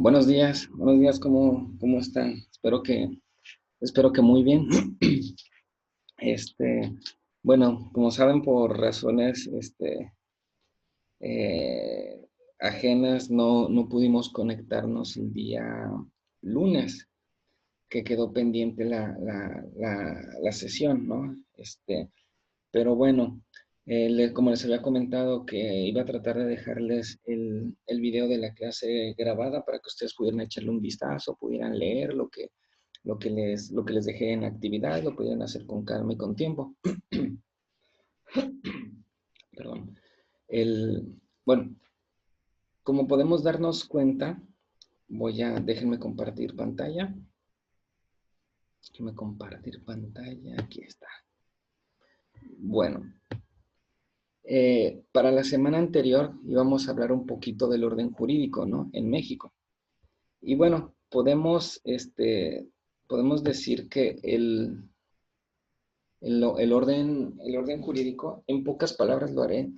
Buenos días, ¿cómo están? Espero que muy bien. Este, bueno, como saben, por razones eh, ajenas, no pudimos conectarnos el día lunes, que quedó pendiente la sesión, ¿no? Pero bueno, como les había comentado, que iba a tratar de dejarles el video de la clase grabada para que ustedes pudieran echarle un vistazo, pudieran leer lo que les dejé en actividad, lo pudieran hacer con calma y con tiempo. Perdón. Bueno, como podemos darnos cuenta, déjenme compartir pantalla. Déjenme compartir pantalla, aquí está. Bueno, para la semana anterior íbamos a hablar un poquito del orden jurídico, ¿no? En México. Y bueno, podemos decir que el orden jurídico, en pocas palabras lo haré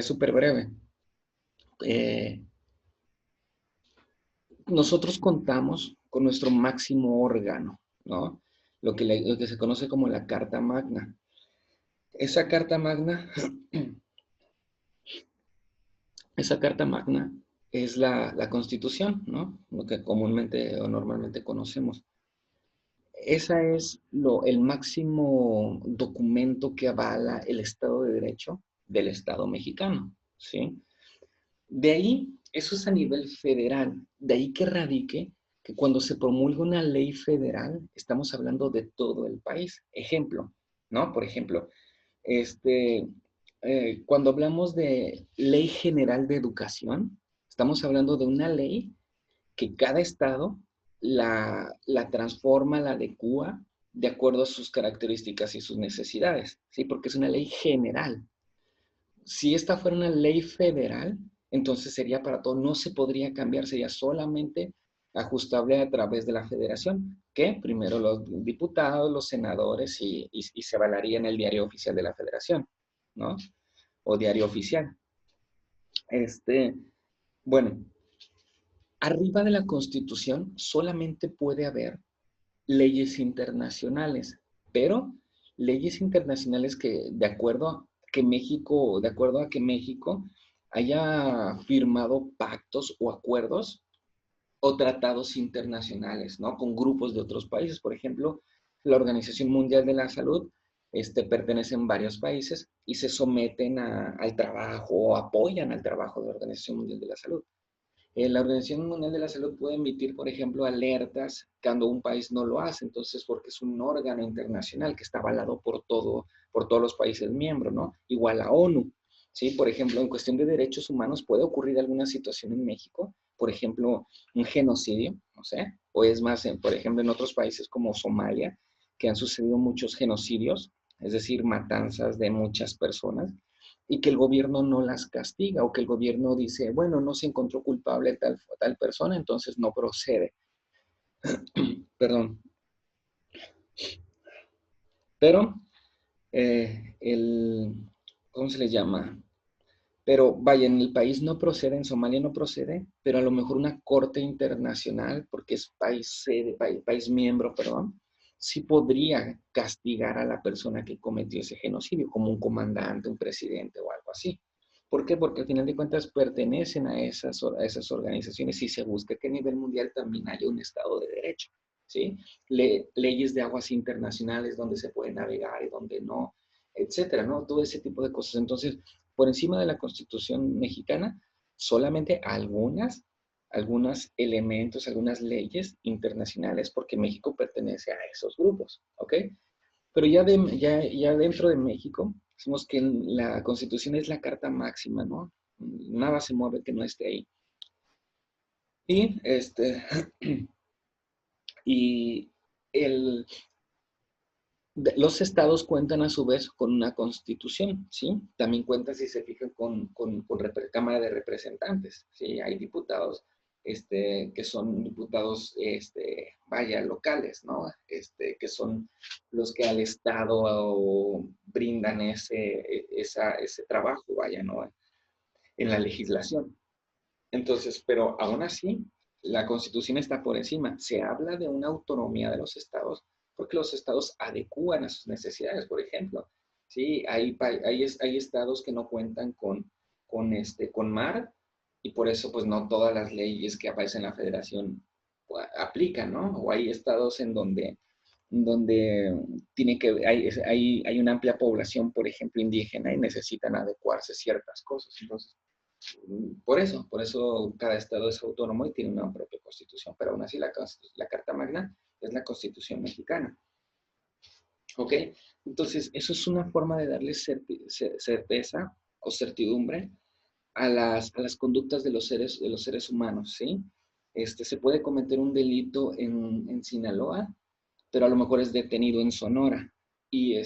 súper breve. Eh, Nosotros contamos con nuestro máximo órgano, ¿no? Lo que se conoce como la Carta Magna. Esa Carta Magna Esa Carta Magna es la Constitución, ¿no? Lo que comúnmente o normalmente conocemos. Esa es el máximo documento que avala el Estado de Derecho del Estado mexicano, ¿sí? De ahí, eso es a nivel federal, de ahí que radique que cuando se promulga una ley federal, estamos hablando de todo el país. Ejemplo, ¿no? Por ejemplo, este, cuando hablamos de Ley General de Educación, estamos hablando de una ley que cada estado la transforma, la adecua de acuerdo a sus características y sus necesidades, ¿sí? Porque es una ley general. Si esta fuera una ley federal, entonces sería para todo, no se podría cambiar, sería solamente ajustable a través de la federación, que primero los diputados, los senadores y se avalaría en el diario oficial de la federación, ¿no? O diario oficial. Bueno, arriba de la Constitución solamente puede haber leyes internacionales, pero leyes internacionales que de acuerdo a que México haya firmado pactos o acuerdos o tratados internacionales, ¿no? Con grupos de otros países. Por ejemplo, la Organización Mundial de la Salud pertenecen varios países y se someten al trabajo o apoyan al trabajo de la Organización Mundial de la Salud. La Organización Mundial de la Salud puede emitir, por ejemplo, alertas cuando un país no lo hace, entonces porque es un órgano internacional que está avalado por todos los países miembros, ¿no? Igual la ONU, ¿sí? Por ejemplo, en cuestión de derechos humanos puede ocurrir alguna situación en México, por ejemplo, un genocidio, no sé, o es más, por ejemplo, en otros países como Somalia, que han sucedido muchos genocidios, es decir, matanzas de muchas personas, y que el gobierno no las castiga o que el gobierno dice, bueno, no se encontró culpable tal persona, entonces no procede. Perdón. Pero, ¿cómo se le llama? Pero vaya, en el país no procede, en Somalia no procede, pero a lo mejor una corte internacional, porque es país miembro, perdón, sí podría castigar a la persona que cometió ese genocidio, como un comandante, un presidente o algo así. ¿Por qué? Porque al final de cuentas pertenecen a esas organizaciones y se busca que a nivel mundial también haya un Estado de Derecho, ¿sí? Leyes de aguas internacionales donde se puede navegar y donde no, etcétera, ¿no? Todo ese tipo de cosas. Entonces, por encima de la Constitución mexicana, solamente algunos elementos, algunas leyes internacionales, porque México pertenece a esos grupos, ¿ok? Pero ya dentro de México, decimos que la Constitución es la carta máxima, ¿no? Nada se mueve que no esté ahí. Y, y el, los estados cuentan a su vez con una constitución, ¿sí? También cuentan, si se fijan, con Cámara de Representantes, ¿sí? Hay diputados que son diputados, vaya, locales, ¿no? Que son los que al Estado brindan ese trabajo, vaya, ¿no? En la legislación. Entonces, pero aún así, la Constitución está por encima. Se habla de una autonomía de los estados porque los estados adecúan a sus necesidades, por ejemplo. Sí, hay estados que no cuentan con mar y por eso pues no todas las leyes que aparecen en la federación aplican, ¿no? O hay estados en donde hay una amplia población, por ejemplo, indígena y necesitan adecuarse ciertas cosas. Entonces, por eso cada estado es autónomo y tiene una propia constitución, pero aún así la Carta Magna es la Constitución mexicana. ¿Ok? Entonces, eso es una forma de darle certeza o certidumbre a las conductas de los seres humanos, ¿sí? Se puede cometer un delito en Sinaloa, pero a lo mejor es detenido en Sonora. Y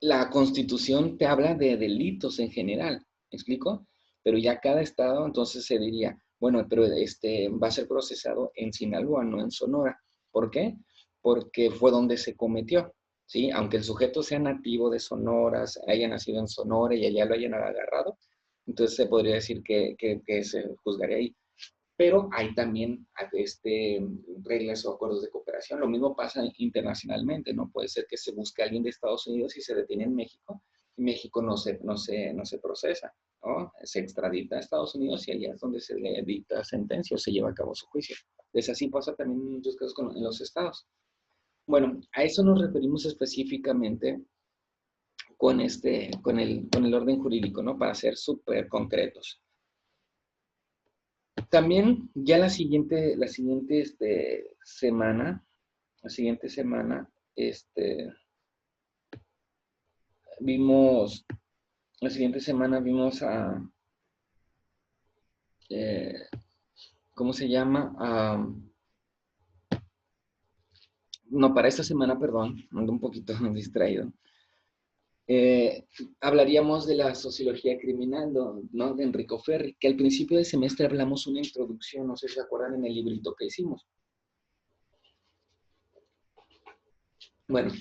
la Constitución te habla de delitos en general, ¿me explico? Pero ya cada estado entonces se diría, bueno, pero va a ser procesado en Sinaloa, no en Sonora. ¿Por qué? Porque fue donde se cometió, ¿sí? Aunque el sujeto sea nativo de Sonora, haya nacido en Sonora y allá lo hayan agarrado, entonces se podría decir que se juzgaría ahí, pero hay también reglas o acuerdos de cooperación. Lo mismo pasa internacionalmente, ¿no? Puede ser que se busque a alguien de Estados Unidos y se detiene en México, y México no se procesa, ¿no? Se extradita a Estados Unidos y allá es donde se le dicta sentencia o se lleva a cabo su juicio. Es así pasa también en muchos casos en los estados. Bueno, a eso nos referimos específicamente con el orden jurídico, ¿no? Para ser súper concretos. También ya la siguiente semana, vimos, la siguiente semana vimos eh, ¿cómo se llama? No, para esta semana, perdón, ando un poquito distraído. Eh, Hablaríamos de la sociología criminal, ¿no? De Enrico Ferri, que al principio del semestre hablamos una introducción, no sé si se acuerdan en el librito que hicimos. Bueno,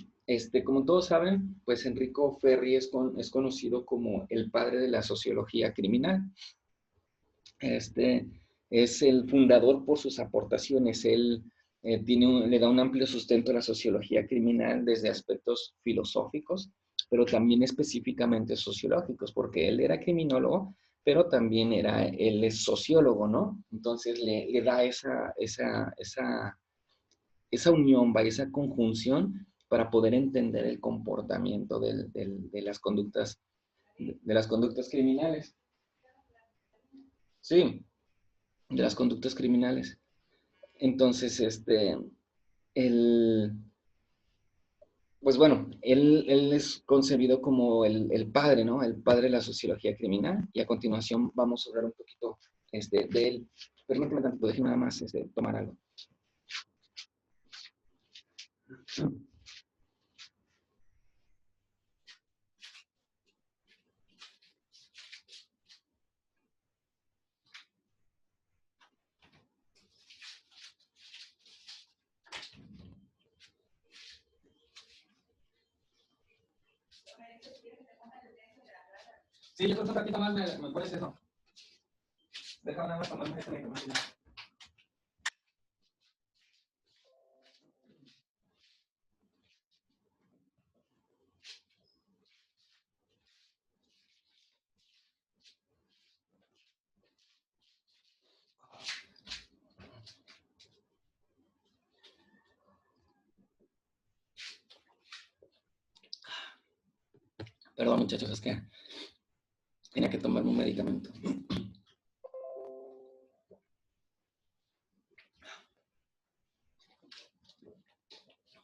como todos saben, pues Enrico Ferri es conocido como el padre de la sociología criminal. Este es el fundador por sus aportaciones. Él le da un amplio sustento a la sociología criminal desde aspectos filosóficos, pero también específicamente sociológicos, porque él era criminólogo, pero también él es sociólogo, ¿no? Entonces le da esa unión, esa conjunción para poder entender el comportamiento de las conductas criminales. Sí, de las conductas criminales. Entonces, él, pues bueno, él es concebido como el padre, ¿no? El padre de la sociología criminal. Y a continuación vamos a hablar un poquito de él. Permíteme tantito, déjeme nada más tomar algo. Sí, yo creo que un ratito más me pones eso. Déjame nada más tomarme esta información. Perdón, muchachos, es que tenía que tomarme un medicamento.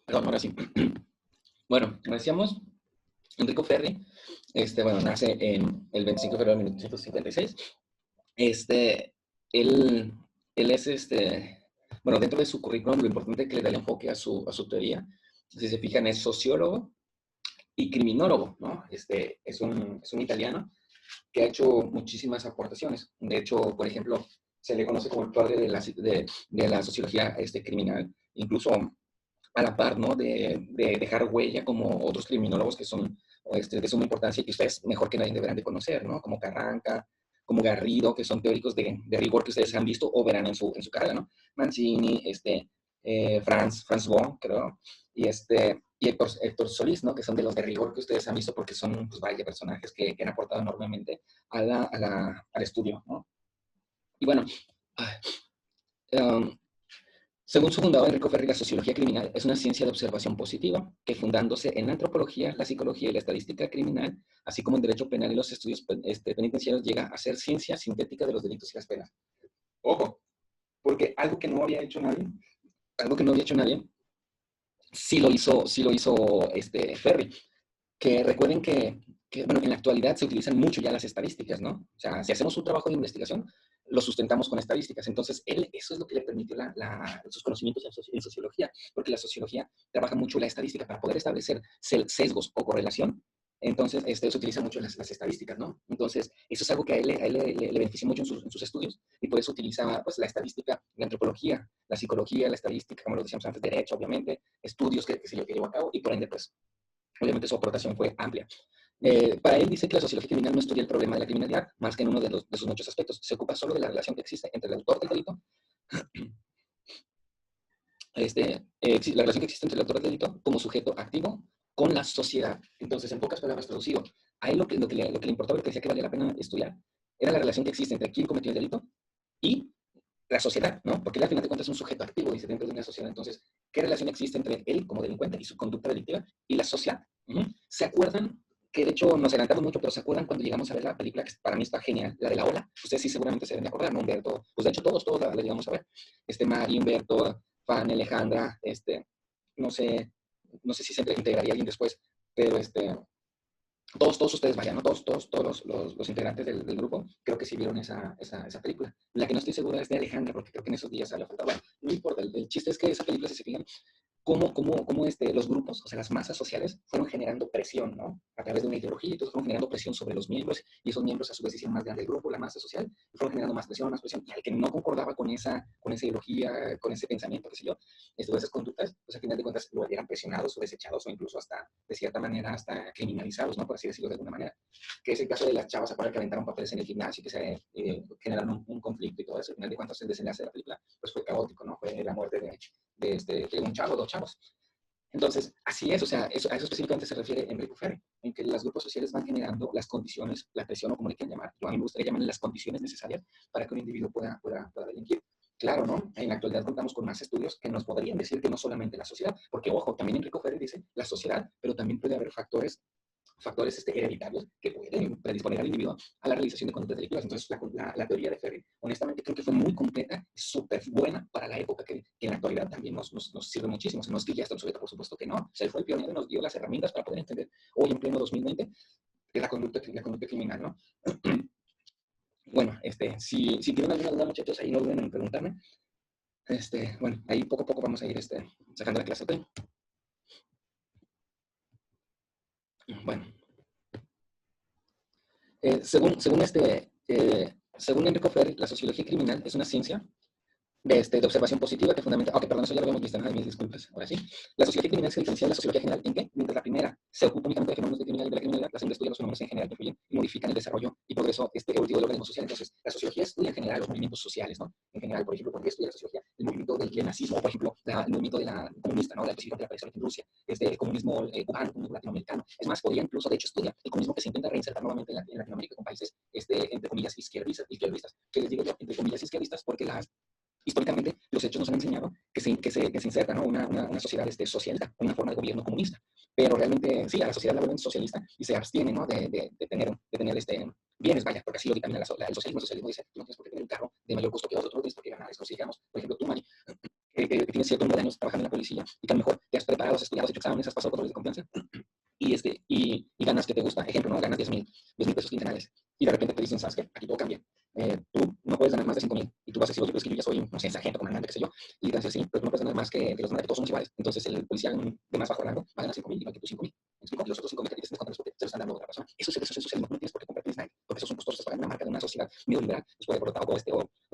Perdón, ahora sí. Bueno, como decíamos, Enrico Ferri, nace en el 25 de febrero de 1856. Este, él, él es, bueno, dentro de su currículum, lo importante es que le da el enfoque a su teoría. Si se fijan, es sociólogo y criminólogo, ¿no? Es un italiano que ha hecho muchísimas aportaciones. De hecho, por ejemplo, se le conoce como el padre de la sociología criminal, incluso a la par, ¿no? De dejar huella como otros criminólogos que son de suma importancia y que ustedes mejor que nadie deberán de conocer, ¿no? Como Carranca, como Garrido, que son teóricos de rigor que ustedes han visto o verán en su carrera, ¿no? Mancini, Franz Bohm, creo, y Héctor Solís, ¿no? Que son de los de rigor que ustedes han visto porque son, pues, vaya, personajes que han aportado enormemente al estudio, ¿no? Y bueno, um, según su fundador Enrico Ferri, la sociología criminal es una ciencia de observación positiva que, fundándose en la antropología, la psicología y la estadística criminal, así como en derecho penal y los estudios penitenciarios, llega a ser ciencia sintética de los delitos y las penas. Ojo, porque algo que no había hecho nadie, sí lo hizo Ferri. Que recuerden que, bueno, en la actualidad se utilizan mucho ya las estadísticas, ¿no? O sea, si hacemos un trabajo de investigación, lo sustentamos con estadísticas. Entonces, eso es lo que le permitió sus conocimientos en sociología, porque la sociología trabaja mucho la estadística para poder establecer sesgos o correlación. Entonces, se utiliza mucho las estadísticas, ¿no? Entonces, eso es algo que a él le beneficia mucho en sus estudios, y por eso utiliza, pues, la estadística, la antropología, la psicología, la estadística, como lo decíamos antes, derecho, obviamente, estudios que llevó a cabo, y por ende, pues, obviamente su aportación fue amplia. Para él dice que la sociología criminal no estudia el problema de la criminalidad, más que en uno de sus muchos aspectos. Se ocupa solo de la relación que existe entre el autor del delito, la relación que existe entre el autor del delito como sujeto activo con la sociedad. Entonces, en pocas palabras traducido, a él lo que le importaba, lo que decía que valía la pena estudiar, era la relación que existe entre quien cometió el delito y la sociedad, ¿no? Porque él, al final de cuentas, es un sujeto activo, dice, dentro de una sociedad. Entonces, ¿qué relación existe entre él como delincuente y su conducta delictiva y la sociedad? ¿Se acuerdan? Que de hecho nos adelantamos mucho, pero ¿se acuerdan cuando llegamos a ver la película que para mí está genial, la de La Ola? Ustedes sí seguramente se deben de acordar, ¿no? Humberto, pues de hecho todos la llegamos a ver. Mari, Humberto, Fanny, Alejandra, no sé, no sé si se integraría alguien después, pero todos ustedes vayan, ¿no? Todos los integrantes del grupo, creo que sí vieron esa película. La que no estoy segura es de Alejandra, porque creo que en esos días salió falta. Bueno, no importa, el chiste es que esa película, si se fijan, cómo los grupos, o sea, las masas sociales, fueron generando presión, ¿no? A través de una ideología, y entonces fueron generando presión sobre los miembros, y esos miembros a su vez hicieron más grande el grupo, la masa social, y fueron generando más presión, y al que no concordaba con esa ideología, con ese pensamiento, qué sé yo, esas conductas, pues al final de cuentas lo eran presionados o desechados, o incluso hasta, de cierta manera, hasta criminalizados, ¿no? Por así decirlo de alguna manera. Que es el caso de las chavas, acuerdan que aventaron papeles en el gimnasio, que se generaron un conflicto y todo eso. Al final de cuentas, el desenlace de la película, pues fue caótico, ¿no? Fue la muerte de un chavo, dos chavos. Entonces, así es, o sea, a eso específicamente se refiere Enrico Ferri, en que los grupos sociales van generando las condiciones, la presión, o como le quieran llamar. Yo a mí me gustaría llamarle las condiciones necesarias para que un individuo pueda delinquir. Claro, ¿no? En la actualidad contamos con más estudios que nos podrían decir que no solamente la sociedad, porque, ojo, también Enrico Ferri dice la sociedad, pero también puede haber factores hereditarios que pueden predisponer al individuo a la realización de conductas delictivas. Entonces, la teoría de Ferri, honestamente, creo que fue muy completa, súper buena para la época, que en la actualidad también nos sirve muchísimo. O sea, no es que ya está obsoleta, por supuesto que no. O sea, él fue el pionero y nos dio las herramientas para poder entender hoy, en pleno 2020, la conducta criminal, ¿no? Bueno, si tienen alguna duda, muchachos, ahí no duden en preguntarme. Bueno, ahí poco a poco vamos a ir sacando la clase, ¿ok? Bueno, según Enrico Ferri, la sociología criminal es una ciencia de observación positiva que fundamenta. Ok, perdón, eso ya lo habíamos visto, ¿no? Mis disculpas. Ahora sí. La sociología criminal se diferencia de la sociología general en que, mientras la primera se ocupa únicamente de fenómenos de criminalidad y de la criminalidad, la segunda estudia los fenómenos en general que influyen y modifican el desarrollo y progreso evolutivo del organismo social. Entonces, la sociología estudia en general los movimientos sociales, ¿no? En general, por ejemplo, ¿por qué estudia la sociología? El movimiento del nazismo, o por ejemplo, el movimiento de la comunista, ¿no? La específica de la aparición en Rusia, el comunismo cubano, el comunismo latinoamericano. Es más, podría incluso, de hecho, estudia el comunismo que se intenta reinsertar nuevamente en Latinoamérica con países, entre comillas, izquierdistas. Que les digo yo, entre comillas, izquierdistas, porque históricamente los hechos nos han enseñado que se inserta, ¿no? una sociedad socialista, una forma de gobierno comunista. Pero realmente, sí, a la sociedad la vuelven socialista y se abstiene, ¿no? de tener bienes, vaya, porque así lo dictamina el socialismo. El socialismo dice, tú no tienes por qué tener un carro de mayor costo que otro, tú no tienes por qué ganar esto. Si digamos, por ejemplo, tú, Mari, que tienes cierto número de años trabajando en la policía y que a lo mejor te has preparado, has estudiado, has hecho exámenes, has pasado controles de confianza, y ganas que te gusta, ejemplo, ¿no? Ganas 10,000 pesos quincenales, y de repente te dicen, ¿sabes qué? Aquí todo cambia. Tú no puedes ganar más de 5,000, y tú vas a decir, oye, pues que yo ya soy, no sé, sargento, comandante, qué sé yo, y te vas a decir, sí, pero tú no puedes ganar más que los demás, que todos somos iguales. Entonces el policía de más bajo rango va a ganar 5,000, igual que tú 5,000. ¿Me explico? Y los otros 5,000 que tienes que descontar porque se los están dando a otra persona. Eso es socialismo, no tienes por qué compartir nadie, porque esos son costos, estás pagando una marca de una sociedad neoliberal, después de por o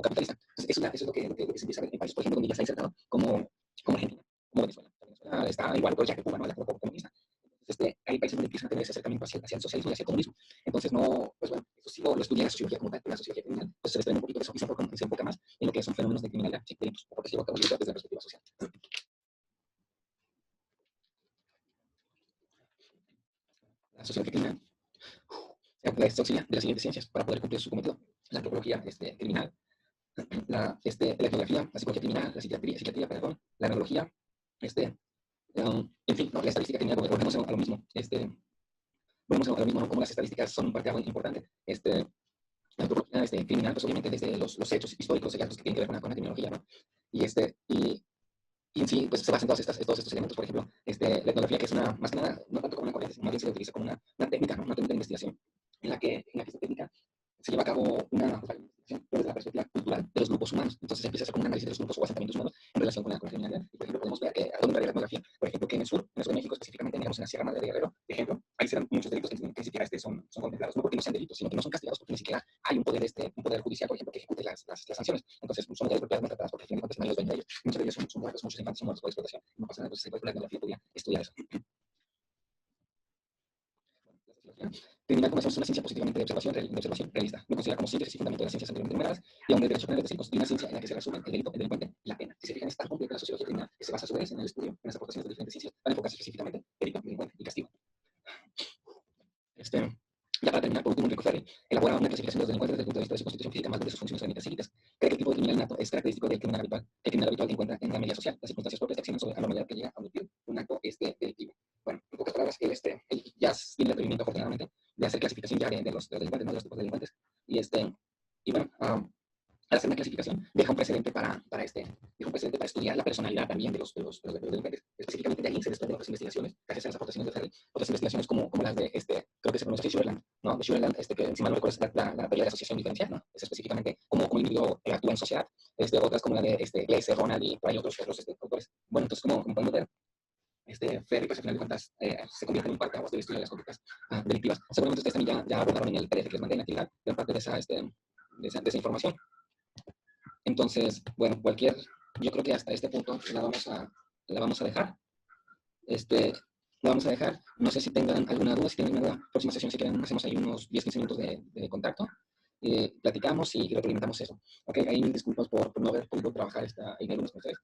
capitalista. Entonces, eso es lo que se empieza a ver en países, por ejemplo, donde ya se ha insertado, como Argentina, como Venezuela. Venezuela está igual, pero ya que Cuba, ¿no? La comunista. Hay países donde empiezan a tener ese acercamiento hacia el socialismo y hacia el comunismo. Entonces, no, pues bueno, pues, si lo estudia la sociología como tal, la sociología criminal, pues se desprende un poquito de eso y se enfoca más en lo que son fenómenos de criminalidad, sí, delitos, porque se lleva a cabo desde la perspectiva social. La sociología criminal se auxilia de las siguientes ciencias para poder cumplir su cometido: la antropología criminal, la etnografía, la psicología criminal, la psiquiatría, perdón, la neurología, en fin, ¿no? La estadística criminal, volvemos a lo mismo, ¿no? Como las estadísticas son un parte importante, la antropología criminal, pues obviamente desde los hechos históricos y actos que tienen que ver con la criminología, ¿no? Y, y en sí, pues se basa en todos estos elementos. Por ejemplo, la etnografía, que es una, más que nada, no tanto como una corriente, más bien se utiliza como una técnica, ¿no? Una técnica de investigación, en la que esta técnica se lleva a cabo una investigación desde la perspectiva cultural de los grupos humanos. Entonces se empieza a hacer como un análisis de los grupos o asentamientos humanos en relación con la criminalidad. Y, por ejemplo, podemos ver que a dónde va la etnografía. Por ejemplo, que en el sur de México, específicamente, digamos, en la Sierra Madre de Guerrero, por ejemplo, ahí se dan muchos delitos que ni siquiera son contemplados, no porque no sean delitos, sino que no son castigados porque ni siquiera hay un poder judicial, por ejemplo, que ejecute las sanciones. Entonces, son unidades propiedades maltratadas porque al final de cuentas nadie los dueño de ellos. Muchos de ellos son muertos, muchos infantes son muertos por explotación. No pasa nada, entonces la etnografía podría estudiar eso. Criminal comenzó una ciencia positivamente de observación realista. Lo considera como síntesis y fundamento de las ciencias anteriormente numeradas, y aún el derecho penal es decir, constituye una ciencia en la que se resumen el delito, el delincuente y la pena. Si se fijan, es tan completa la sociología criminal que se basa a su vez en el estudio, en las aportaciones de diferentes ciencias, para enfocarse específicamente delito, delincuente y castigo. Ya para terminar, por último, Enrico Ferri elabora una clasificación de los delincuentes desde el punto de vista de su constitución física más de sus funciones orgánicas psíquicas. Cree que el tipo de criminal nato es característico del criminal habitual. El criminal habitual encuentra en la media social las circunstancias propias de acciones sobre anormalidad que llega a omitir un acto delictivo. Bueno, en pocas palabras, él ya tiene el atrevimiento, afortunadamente, de hacer clasificación ya de los delincuentes, ¿no? De los tipos de delincuentes. Y bueno, al hacer una clasificación, deja un precedente deja un precedente para estudiar la personalidad también de los delincuentes. Específicamente de ahí se desprenden otras investigaciones, gracias a las aportaciones de Ferri, otras investigaciones como las de, creo que se pronuncia Sutherland, ¿no? De Sutherland, que si mal no recuerdo es la teoría de asociación diferencial, ¿no? Es específicamente cómo un individuo actúa en sociedad. Otras como la de Gleiser, Ronald y por ahí otros autores. Bueno, entonces, como podemos ver, Ferri, pues al final de cuentas, se convierte en un parteaguas del estudio de las conductas delictivas. Seguramente ustedes también ya abordaron en el PDF que les mandé en la actividad gran parte de esa información. Entonces, bueno, yo creo que hasta este punto la vamos a dejar. La vamos a dejar. No sé si tengan alguna duda, si tienen alguna duda. Próxima sesión, si quieren, hacemos ahí unos 10-15 minutos de contacto. Platicamos y retroalimentamos eso. Ok, ahí mil disculpas por no haber podido trabajar ahí algunos con ustedes.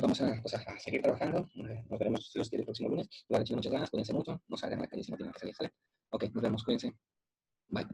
Vamos a seguir trabajando. Nos veremos si los quiere el próximo lunes. La muchas ganas, cuídense mucho. No salgan a la calle si no tienen que salir. ¿Sale? Ok, nos vemos, cuídense. Bye.